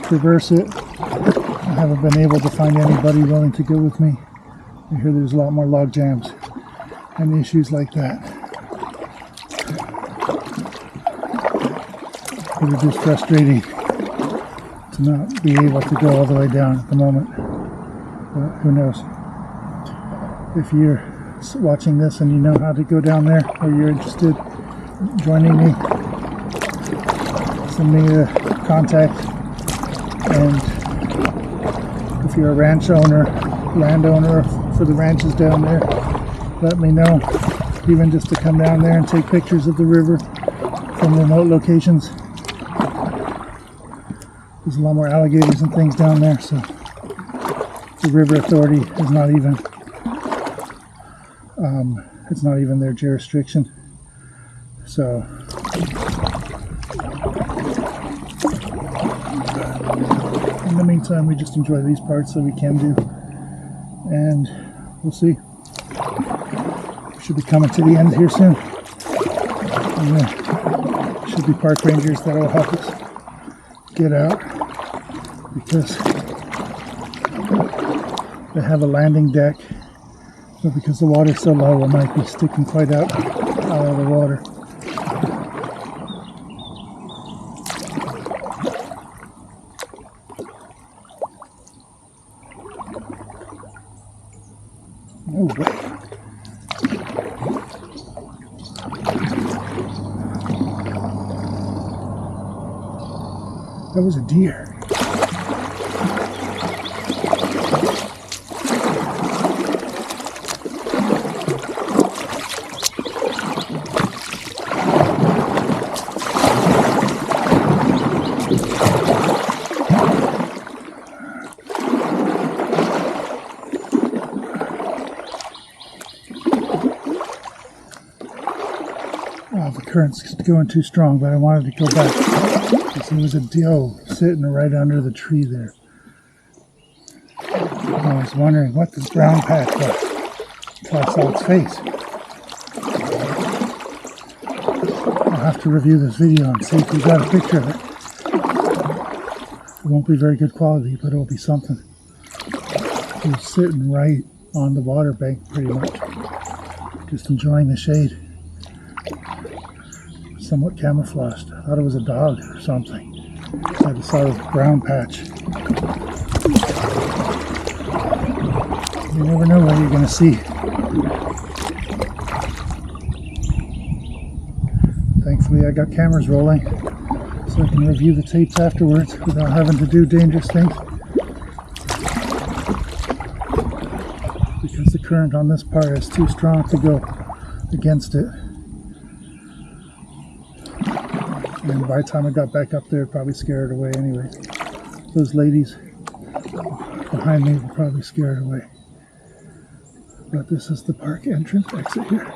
traverse it. I haven't been able to find anybody willing to go with me. I hear there's a lot more log jams and issues like that. But it's just frustrating to not be able to go all the way down at the moment. But who knows? If you're watching this and you know how to go down there, or you're interested in joining me, send me a contact. And if you're a ranch owner, landowner for the ranches down there, let me know. Even just to come down there and take pictures of the river from remote locations. There's a lot more alligators and things down there, so the river authority is not even it's not even their jurisdiction. So in the meantime, we just enjoy these parts that we can do, and we'll see. We should be coming to the end here soon, and there should be park rangers that will help us get out, because they have a landing deck, but because the water's so low, it might be sticking quite out of the water. No way. That was a deer. Oh, the current's going too strong, but I wanted to go back because there was a doe sitting right under the tree there. I was wondering what this brown patch was until I saw its face. I'll have to review this video and see if we got a picture of it. It won't be very good quality, but it'll be something. He was sitting right on the water bank pretty much, just enjoying the shade. Somewhat camouflaged. I thought it was a dog or something. I just saw this brown patch. You never know what you're going to see. Thankfully I got cameras rolling so I can review the tapes afterwards without having to do dangerous things. Because the current on this part is too strong to go against it. And by the time I got back up there, it probably scared it away anyway. Those ladies behind me were probably scared away. But this is the park entrance exit here.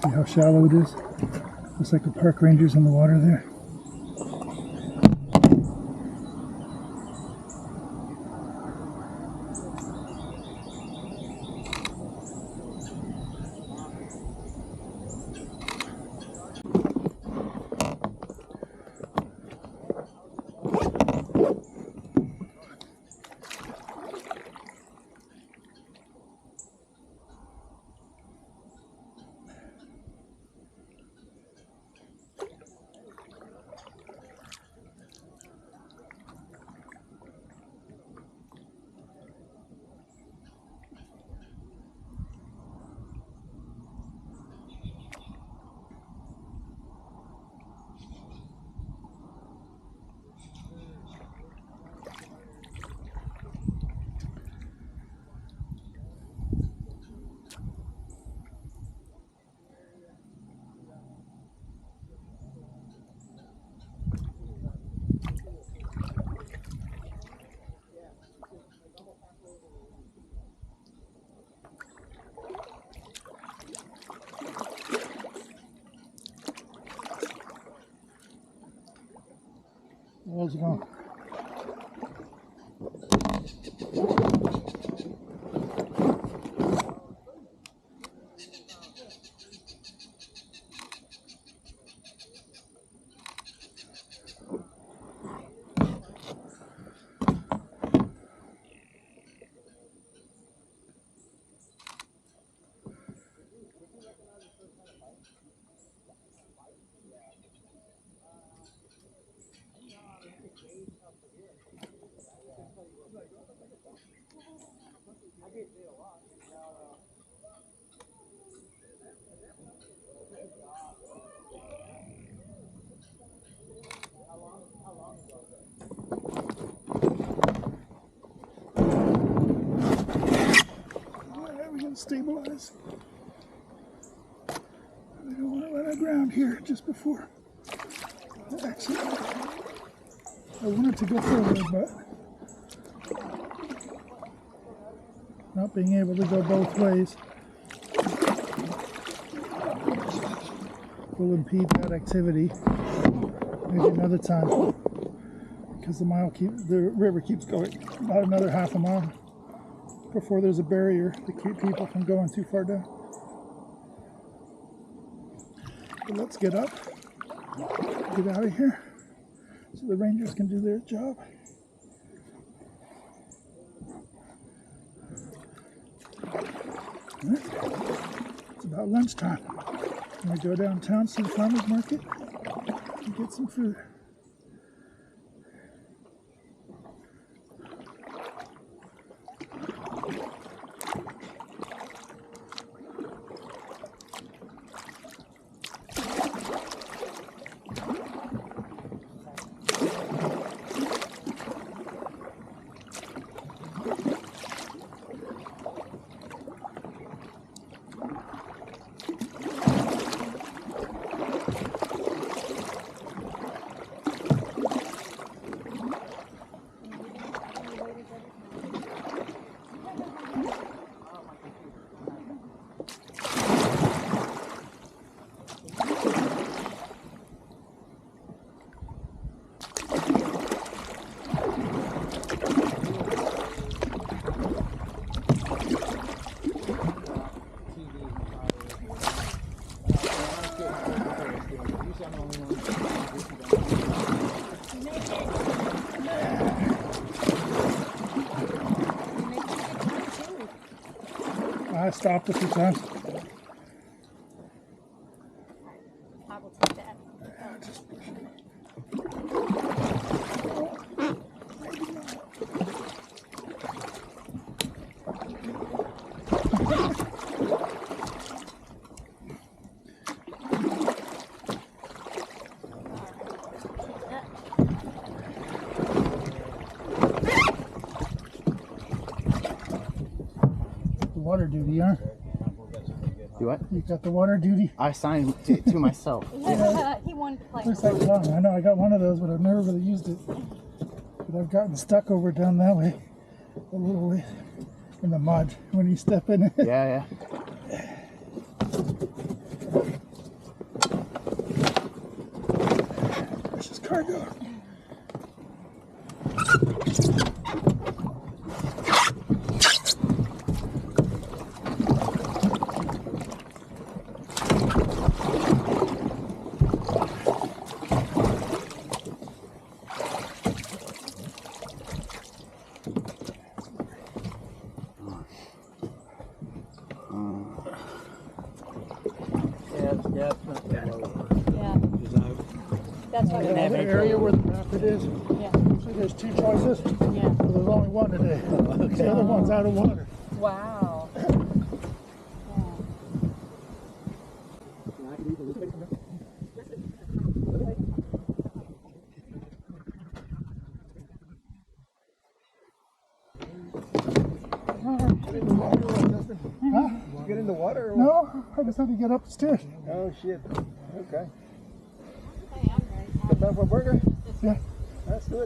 See how shallow it is? Looks like the park ranger's in the water there. How's it going? Stabilize. We don't want to let our ground here just before the exit. I wanted to go forward, but not being able to go both ways will impede that activity. Maybe another time, because the river keeps going about another half a mile before there's a barrier to keep people from going too far down. But let's get up, get out of here, so the rangers can do their job. It's about lunchtime. I'm going to go downtown to the farmer's market and get some food. stopped a few times. I will take that. Water duty, huh? Do what? You got the water duty? I signed it to myself. He wanted to play. Looks like fun. I know I got one of those, but I've never really used it. But I've gotten stuck over down that way, a little way in the mud when you step in it. Yeah, yeah. This is cargo. Yeah, it's not that low. Yeah. That's what The area where the rapid is. Yeah. So there's two choices. Yeah. But there's only one today. The other one's out of water. Wow. Huh? Did you get in the water? Or No, I just had to get up the stairs. Oh shit. Okay. Hey, I'm ready. Got time for a burger? Yeah. Let's do it.